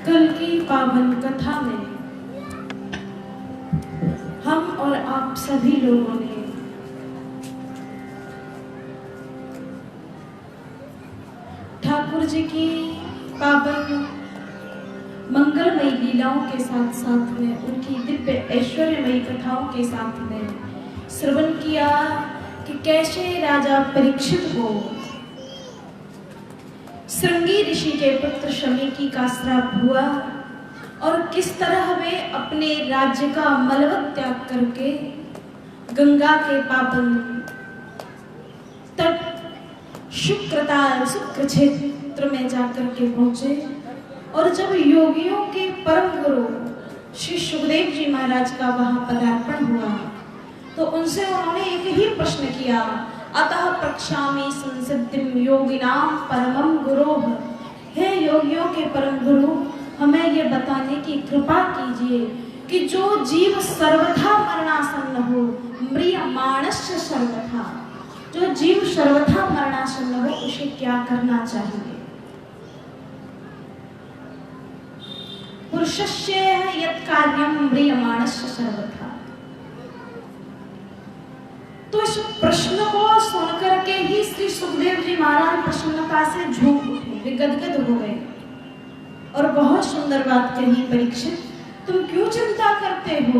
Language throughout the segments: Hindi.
कल की पावन कथा में हम और आप सभी लोगों ने ठाकुर जी की पावन मंगलमयी लीलाओं के साथ साथ में उनकी दिव्य ऐश्वर्यमयी कथाओं के साथ में श्रवण किया कि कैसे राजा परीक्षित को श्रृंगी ऋषि के पुत्र शमीकी का श्राप हुआ और किस तरह वे अपने राज्य का मलबत त्याग करके गंगा के पावन तट शुक्र क्षेत्र में जाकर के पहुंचे। और जब योगियों के परम गुरु श्री सुखदेव जी महाराज का वहां पदार्पण हुआ तो उनसे उन्होंने एक ही प्रश्न किया, अतः प्रक्षामि संसिद्धिम योगिनाम परमम गुरोः। हे योगियों के परम गुरु, हमें ये बताने की कृपा कीजिए कि जो जीव सर्वथा मरणासन्न हो, म्रियमाणस्य सर्वथा, जो जीव सर्वथा मरणासन्न हो उसे क्या करना चाहिए। पुरुषस्य यत् कार्यम म्रियमाणस्य सर्वथा। तो इस प्रश्न को सुनकर के ही श्री सुखदेव जी महाराज प्रसन्नता से झूम उठे, वे गदगद हो गए और बहुत सुंदर बात कही, परीक्षित तुम क्यों चिंता करते हो।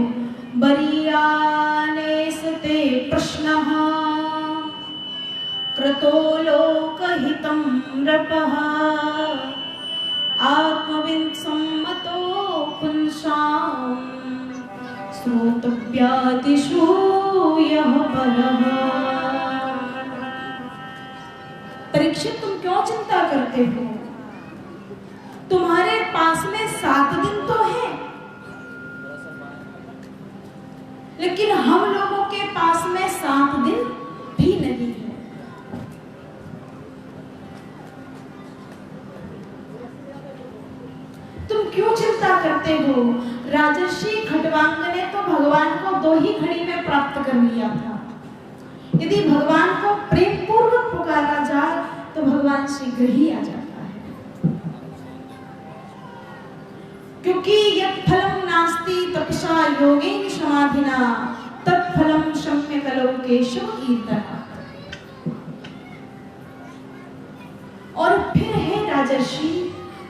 बरीयाने सते प्रश्नः कृतो लोकहितं नृपः आत्मविन् सम्मतो पुंसां श्रोतव्यादिषु यः परः। परीक्षित तुम क्यों चिंता करते हो, तुम्हारे पास में 7 दिन तो है, लेकिन हम लोगों के पास में 7 दिन भी नहीं है। तुम क्यों चिंता करते हो। राजर्षि खट्वांग ने तो भगवान को 2 ही घड़ी में प्राप्त कर लिया था। यदि भगवान को प्रेम पूर्वक पुकारा जाए तो भगवान शीघ्र ही आ जाता है, क्योंकि यत् फलम नास्ति तपसा योगेन समाधिना तत्फलम सम्यक् लोकेषु कीर्तना। और फिर है राजर्षि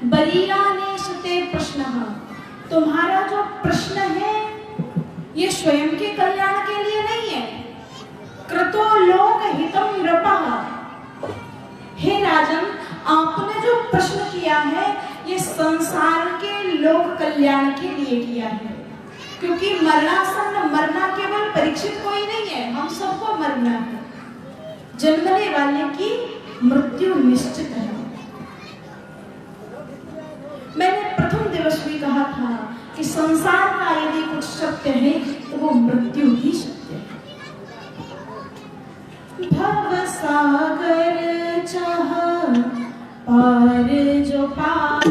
बलीयाने सते प्रश्नः, तुम्हारा जो प्रश्न है ये स्वयं के कल्याण के लिए नहीं है। कृतो लोक हितम नृपः, हे राजन आपने जो प्रश्न किया है ये संसार के लोक कल्याण के लिए किया है। क्योंकि मरणासन्न, मरना केवल परीक्षित को ही नहीं है, हम सबको मरना है। जन्मने वाले की मृत्यु निश्चित है। मैंने प्रथम दिवस भी कहा था कि संसार का यदि कुछ सत्य है तो वो मृत्यु ही सत्य है। भव सागर चाह पार जो पार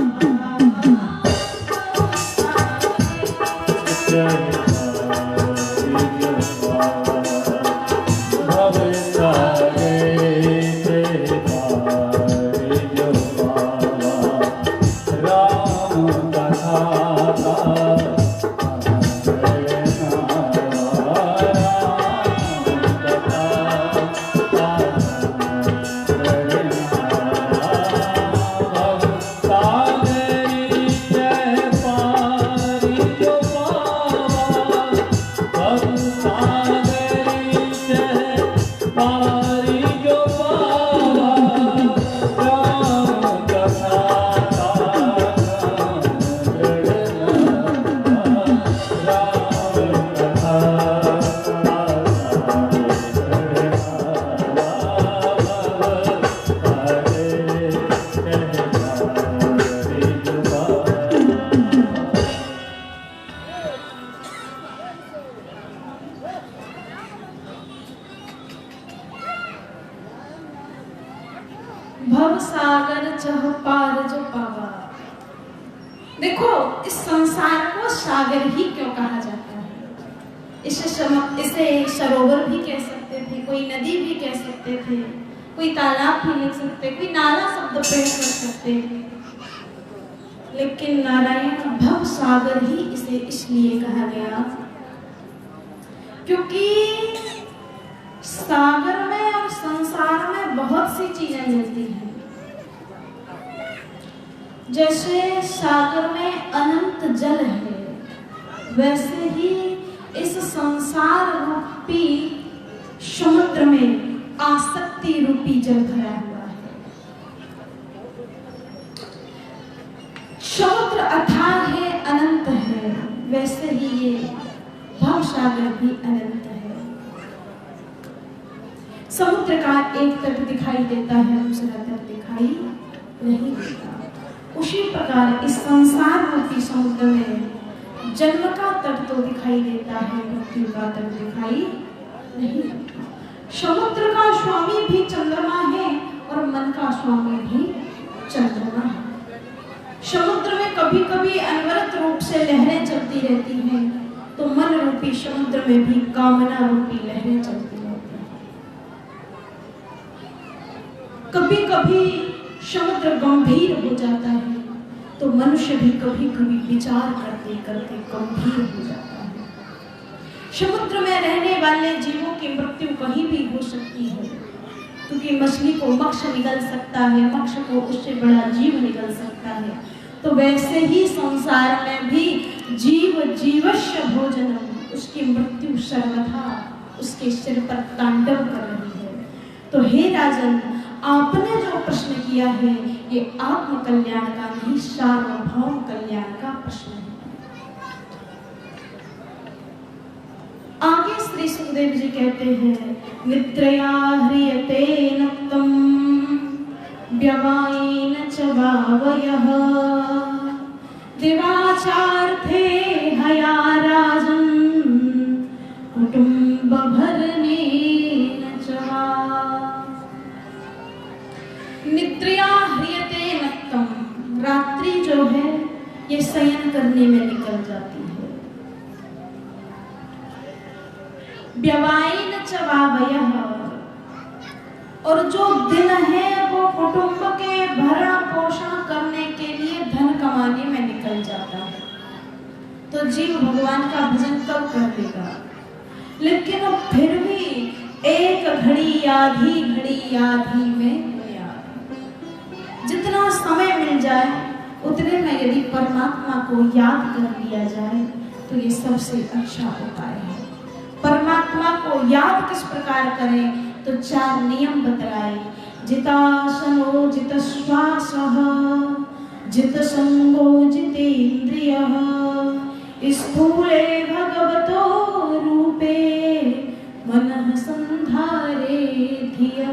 भव सागर चह पार जो पावा। देखो, इस संसार को सागर ही क्यों कहा जाता है? इसे सरोवर भी कह सकते थे, कोई नदी भी कह सकते थे, कोई तालाब भी लिख सकते, कोई नाला शब्द प्रयोग कर सकते, लेकिन नारायण भव सागर ही इसे इसलिए कहा गया क्योंकि सागर में और संसार में बहुत सी चीजें मिलती हैं। जैसे सागर में अनंत जल है, वैसे ही इस संसार रूपी समुद्र में आसक्ति रूपी जल भरा हुआ है। समुद्र अथाह है, अनंत है, वैसे ही ये भव सागर भी अनंत है। समुद्र का एक तट दिखाई देता है, दूसरा तट दिखाई नहीं देता। उसी प्रकार इस संसार रूपी समुद्र में जन्म का तट तो दिखाई देता है, मृत्यु का तट दिखाई नहीं देता। समुद्र का स्वामी भी चंद्रमा है और मन का स्वामी भी चंद्रमा है। समुद्र में कभी कभी अनवरत रूप से लहरें चलती रहती हैं, तो मन रूपी समुद्र में भी कामना रूपी लहरें चलती रहती हैं। कभी कभी समुद्र गंभीर हो जाता है, तो मनुष्य भी कभी कभी विचार करते करते गंभीर हो जाता है। समुद्र में रहने वाले जीवों की मृत्यु कहीं भी हो सकती है, क्योंकि मछली को मत्स्य निगल सकता है, मत्स्य को उससे बड़ा जीव निगल सकता है। तो वैसे ही संसार में भी जीव जीवस्य भोजनम, उसकी मृत्यु सर्वथा उसके सिर पर तांडव कर रही है। तो हे राजन, आपने जो प्रश्न किया है ये आत्म कल्याण का नहीं, सार्वभौम कल्याण का प्रश्न है। आगे श्री सुखदेव जी कहते हैं, निद्रया ह्रियते नक्तम व्यवायेन च वावयः दिवाचार्थे हया राजन् कुटुम्ब भरणेन च वा। निद्रया ह्रियते नक्तम, रात्रि जो है ये शयन करने में निकल जाती है। व्यवायेन च वावयः, और जो दिन है वो कुटुंब के भरण पोषण करने के लिए धन कमाने में निकल जाता है। तो जीव भगवान का भजन कब कर लेगा? लेकिन फिर भी एक घड़ी आधी घड़ी आधी में जितना समय मिल जाए उतने में यदि परमात्मा को याद कर लिया जाए तो ये सबसे अच्छा उपाय है। परमात्मा को याद किस प्रकार करें? तो 4 नियम बतलाए। जितासनो जितश्वासः जितसंगो जितेन्द्रियः स्थूले भवतो रूपे मनः संधारे धिया।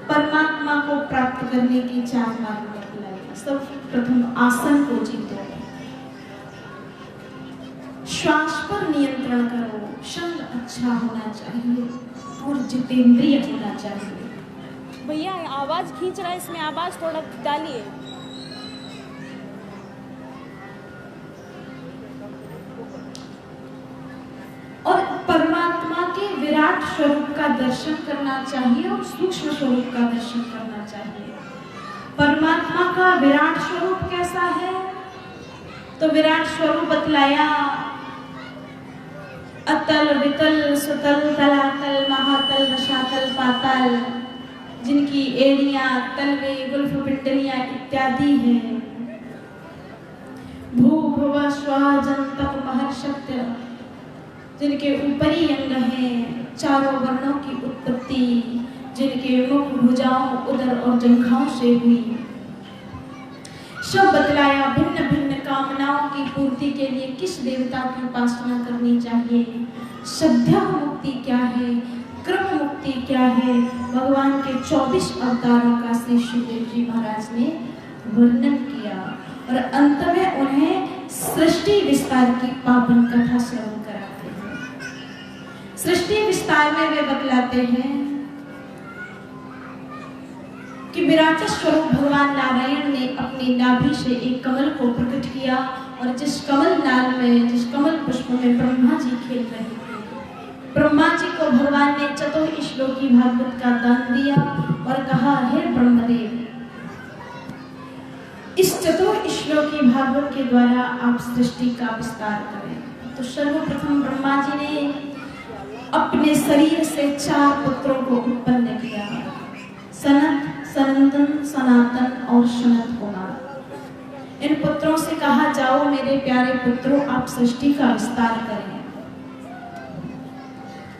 परमात्मा को प्राप्त करने की 4 मार्ग बतलाए। सब प्रथम आसन को जीतो, श्वास पर नियंत्रण करो, शब्द अच्छा होना चाहिए और जितेंद्रिय होना चाहिए। भैया आवाज खींच रहा है, इसमें आवाज थोड़ा डालिए। और परमात्मा के विराट स्वरूप का दर्शन करना चाहिए और सूक्ष्म स्वरूप का दर्शन करना चाहिए। परमात्मा का विराट स्वरूप कैसा है? तो विराट स्वरूप बतलाया, अतल वितल सुतल तलातल महातल रसातल पाताल, जिनकी एड़ियां तलवे गुल्फ पिंडलियां इत्यादि हैं। भू भुव स्व जन तप महर्षत्य, जिनके ऊपरी अंग हैं। चारों वर्णों की उत्पत्ति जिनके मुख भुजाओं उदर और जंघाओं से हुई। सब बतलाया भिन्न भिन्न कामनाओं की पूर्ति के लिए किस देवता की उपासना करनी चाहिए। सद्या मुक्ति क्या है, क्रम मुक्ति क्या है, भगवान के 24 अवतारों का श्री सुखदेव जी महाराज ने वर्णन किया। और अंत में उन्हें सृष्टि विस्तार की पावन कथा श्रवण कराते हैं। सृष्टि विस्तार में वे बतलाते हैं कि विराट स्वरूप भगवान नारायण ने अपनी नाभि से एक कमल को प्रकट किया और जिस कमल नाल में, जिस कमल पुष्प में ब्रह्मा जी खेल रहे थे, ब्रह्मा जी को भगवान ने चतुश्लोकी भागवत का दान दिया और कहा, हे ब्रह्मदेव, इस चतुश्लोकी भागवत के द्वारा आप सृष्टि का विस्तार करें। तो सर्वप्रथम ब्रह्मा जी ने अपने शरीर से 4 पुत्रों को उत्पन्न किया, सनत, सनंदन, सनातन और सनत कुमार। इन पुत्रों से कहा, जाओ मेरे प्यारे पुत्रों, आप सृष्टि का विस्तार करें।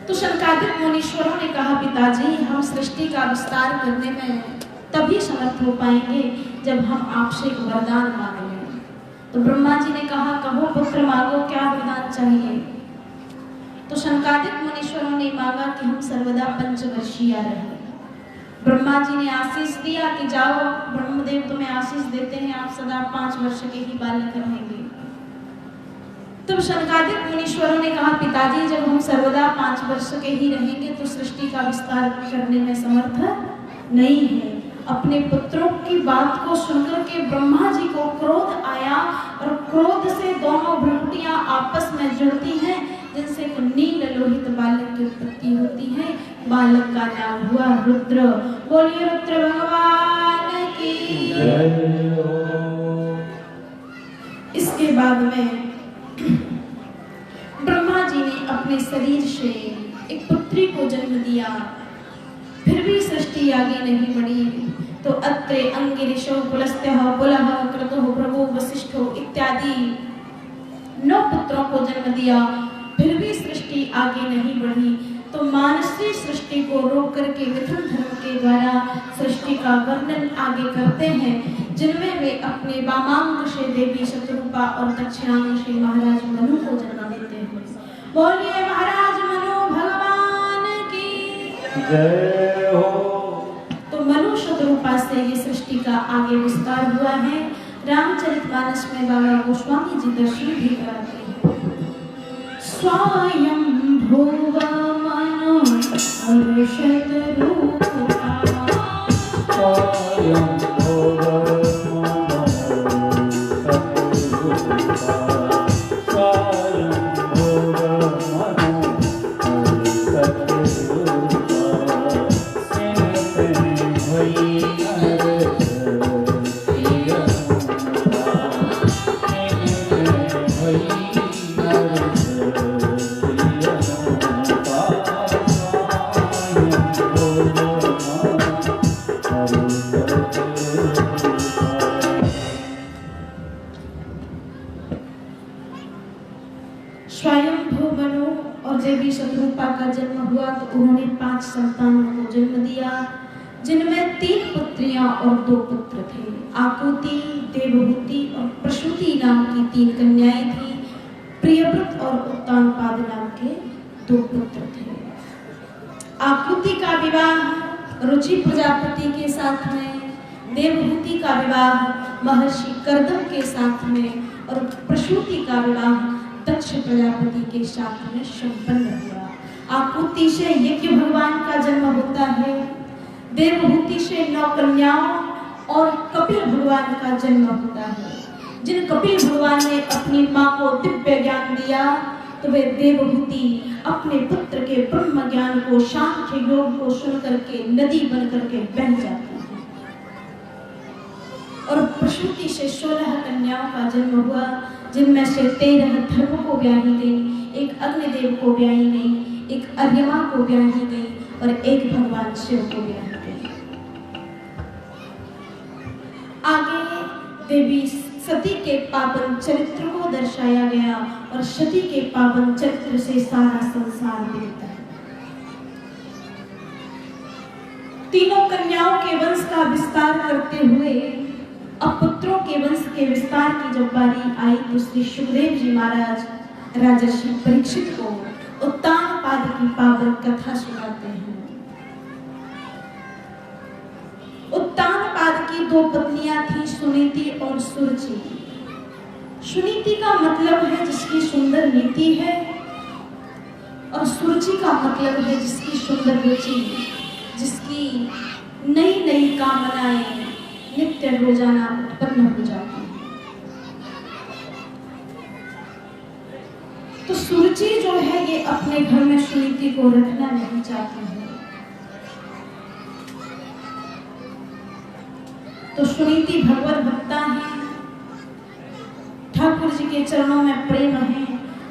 तो शनकादिक मुनीश्वरों ने कहा, पिताजी, हम सृष्टि का विस्तार करने में तभी समर्थ हो पाएंगे जब हम आपसे एक वरदान मांग लें। तो ब्रह्मा जी ने कहा, कहो पुत्र, मांगो, क्या वरदान चाहिए। तो शनकादिक मुनीश्वरों ने मांगा कि हम सर्वदा पंचवर्षीय रहें। ब्रह्मा जी ने आशीष दिया कि जाओ ब्रह्मदेव, तुम्हें आशीष देते हैं, आप सदा 5 वर्ष के ही बालक रहेंगे। तब शनकादिक मुनीश्वरों ने कहा, पिताजी, जब हम सर्वदा 5 वर्ष के ही रहेंगे तो सृष्टि का विस्तार करने में समर्थ नहीं है। अपने पुत्रों की बात को सुनकर के ब्रह्मा जी को क्रोध आया और क्रोध से दोनों भ्रुकुटियां आपस में जुड़ती हैं, जिनसे नील लोहित बालक की उत्पत्ति होती है। बालक का नाम हुआ रुद्र। बोलिए रुद्र भगवान की जय हो। इसके बाद में ब्रह्मा जी ने अपने शरीर से एक पुत्री को जन्म दिया, फिर भी सृष्टि आगे नहीं बढ़ी। तो अत्रे, अंगिरिशो, पुलस्त्यः, पुलह, क्रतुः, प्रभु, वशिष्ठो इत्यादि 9 पुत्रों को जन्म दिया, फिर भी सृष्टि आगे नहीं बढ़ी। तो मानसी सृष्टि को रोक करके मिथुन धर्म के द्वारा सृष्टि का वर्णन आगे करते हैं, जिनमें वे अपने वामांग से देवी शत्रुपा और दक्षिणांग से महाराज मनु को जन्म देते हैं। बोलिए महाराज मनु भगवान की जय हो। तो मनु शत्रुपा से ये सृष्टि का आगे विस्तार हुआ है। रामचरितमानस में बाबा गोस्वामी जी दर्शन भी कराते हैं। स्वयं भुव मनु हर्षत रूपा, स्वयं भुव मनु हर्षत रूपा, स्वयं भुव मनु हर्षत रूपा, सिंह भई हर्ष प्रिय स्वयंभू मनु और देवी शत्रुपा का जन्म हुआ तो उन्होंने 5 संतानों को जन्म दिया, जिनमें 3 पुत्रियां और 2 पुत्र थे। आकुति, देवहूति और प्रसूति नाम की 3 कन्याएं थी। प्रियव्रत और उत्तानपाद नाम के 2 पुत्र थे। आकृति का विवाह रुचि प्रजापति के साथ में, देवहूति का विवाह महर्षि कर्दम के साथ में और प्रसूति का विवाह दक्ष प्रजापति के साथ में संपन्न हुआ। आकृति से यज्ञ भगवान का जन्म होता है, देवहूति से 9 कन्याओं और कपिल भगवान का जन्म होता है। जिन कपिल भगवान ने अपनी मां को दिव्य ज्ञान दिया तो वे देवहूति अपने पुत्र के ब्रह्म ज्ञान को, सांख्य योग को सुन करके नदी बन करके बह जाती है। और प्रसूति से 16 कन्याओं का जन्म हुआ, जिनमें से 13 धर्म को ब्याही गई, एक अग्निदेव को ब्याही गई, एक अर्यमा को ब्याही गई और एक भगवान शिव को ब्याही गई। आगे देवी सती के पावन चरित्र को दर्शाया गया और सती के पावन चरित्र से सारा संसार दिखता है। तीनों कन्याओं के वंश का विस्तार करते हुए अब पुत्रों के वंश के विस्तार की जब बारी आई तो श्री सुखदेव जी महाराज राजर्षि परीक्षित को उत्तानपाद की पावन कथा सुनाते हैं। उत्तानपाद की 2 पत्नियां थी, सुनीति और सुरुचि। सुनीति का मतलब है जिसकी सुंदर नीति है और सुरुचि का मतलब है जिसकी सुंदर रुचि, जिसकी नई नई कामनाएं नित्य रोजाना उत्पन्न हो जाती है। तो सुरुचि जो है ये अपने घर में सुनीति को रखना नहीं चाहती है। तो सुनीति भगवत भक्ता है, ठाकुर जी के चरणों में प्रेम है,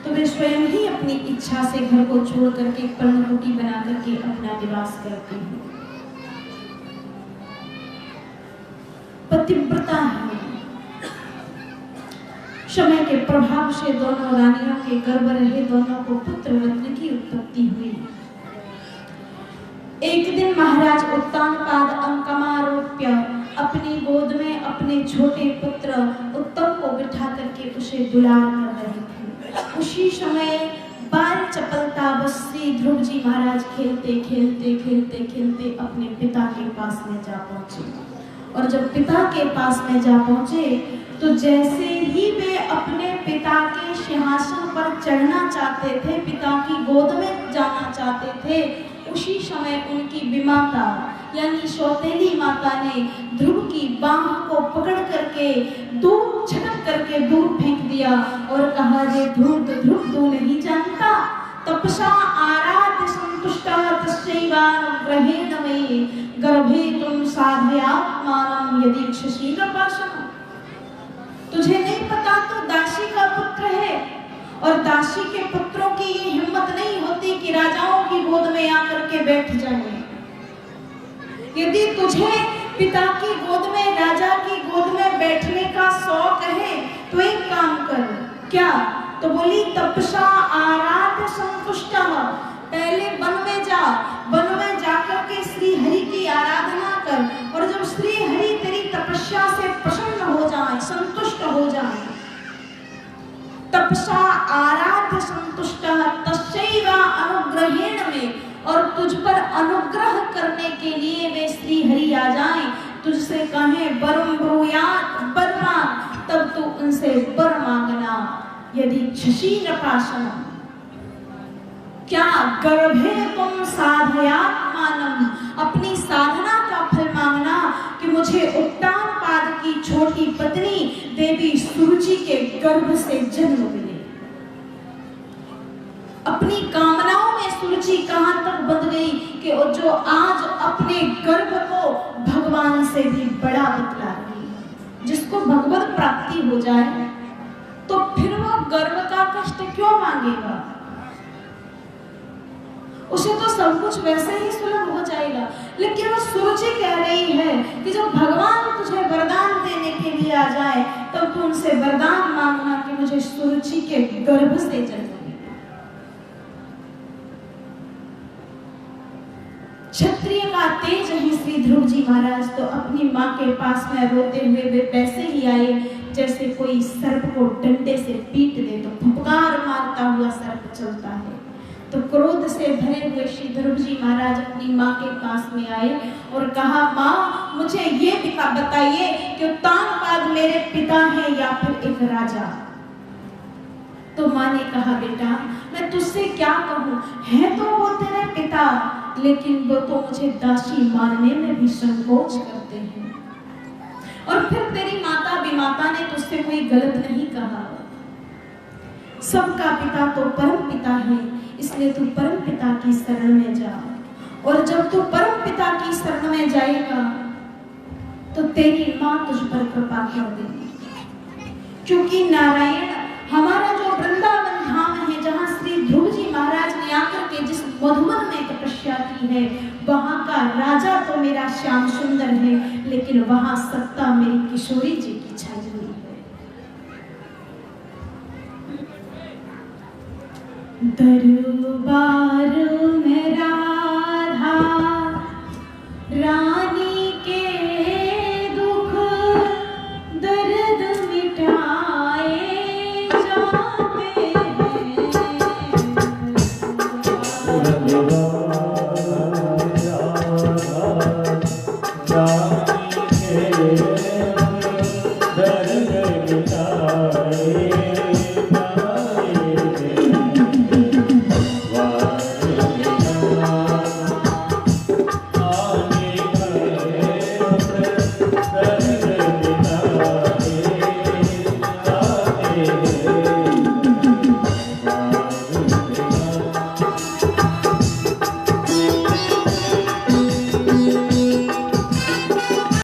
तो वे स्वयं ही अपनी इच्छा से घर को छोड़ करके पर्णकुटी बना करके अपना निवास करते हैं। पतिव्रता है। समय के प्रभाव से दोनों रानियों के गर्भ रहे दोनों को पुत्र रत्न की उत्पत्ति हुई। एक दिन महाराज उत्तानपाद अंकमारोप्य अपनी गोद में अपने छोटे पुत्र उत्तम को बिठा करके उसे दुलार कर रहे थे। उसी समय बाल चपलता बस श्री ध्रुव जी महाराज खेलते खेलते खेलते खेलते अपने पिता के पास में जा पहुंचे। और जब पिता के पास में जा पहुंचे तो जैसे ही वे अपने पिता के सिंहासन पर चढ़ना चाहते थे, पिता की गोद में जाना चाहते थे, उसी समय उनकी विमाता यानी सौतेली माता ने ध्रुव की बांह को पकड़ करके दूर झटक करके दूर फेंक दिया और कहा, जे ध्रुव तू नहीं जानता, तपसा आराध्य संतुष्टा तस्यैवानुग्रहेण मे गर्भे तुम साधयात्मानं यदि क्षशीरपाशम्। तुझे नहीं पता तो दासी का पुत्र है और दासी के पुत्रों की ये हिम्मत नहीं होती कि राजाओं की गोद में आकर के बैठ जाए। यदि तुझे पिता की गोद में, राजा की गोद में बैठने का शौक है तो एक काम कर। क्या? तो बोली, तपसा आराध्य संतुष्टा, पहले वन में जा, वन में जाकर के श्री हरि की आराधना कर और जब श्री हरि तेरी तपस्या से प्रसन्न हो जाए, संतुष्ट हो जाए, तपसा आराध्य संतुष्टा तस्यैव अनुग्रहेण मे, और तुझ पर अनुग्रह करने के लिए वे श्री हरि आ जाएं, तुझसे कहें वरम ब्रूयात्, वर मांग, तब तू उनसे वर मांगना। यदि क्षशीरपाशम्, क्या गर्भे तुम साधयात्मानं, अपनी साधना का फल मांगना कि मुझे उत्तानपाद की छोटी पत्नी देवी सुरुचि के गर्भ से जन्म मिले। अपनी कामनाओं में सुरुचि कहां तक बंध गई कि जो आज अपने गर्भ को भगवान से भी बड़ा बतला रही है। जिसको भगवत प्राप्ति हो जाए तो फिर वो गर्भ का कष्ट क्यों मांगेगा? उसे तो सब कुछ वैसे ही सुलभ हो जाएगा। लेकिन वो सुरुचि कह रही है कि जब भगवान तुझे वरदान देने के लिए आ जाए तब तू उनसे वरदान मांगना कि मुझे सुरुचि के गर्भ से जन्म मिले। क्षत्रिय का तेज है श्री ध्रुव जी महाराज, तो अपनी माँ के पास में रोते हुए वे वैसे ही आए जैसे कोई सर्प को डंडे से पीट दे तो फुफकार मारता हुआ सर्प चलता है। तो क्रोध से भरे हुए श्री ध्रुव जी महाराज अपनी माँ के पास में आए और कहा, माँ मुझे ये बताइए कि उत्तानपाद मेरे पिता हैं या फिर एक राजा। तो माँ ने कहा, बेटा मैं तुझसे क्या कहूँ, है तो वो तेरे पिता, लेकिन वो तो मुझे दासी मानने में भी संकोच करते हैं। और फिर तेरी माता विमाता ने तुझसे कोई गलत नहीं कहा। सबका पिता तो परम पिता है, इसलिए तू परम पिता की शरण में जा। और जब तू परम पिता की शरण में जाएगा तो तेरी माँ तुझ पर कृपा कर देगी। क्योंकि नारायण हमारा जो वृंदावन धाम है, जहाँ श्री ध्रुव जी महाराज ने आकर के जिस मधुवन में तपस्या की है, वहाँ का राजा तो मेरा श्याम सुंदर है, लेकिन वहाँ सत्ता मेरी किशोरी जी की छाई हुई है। दरबार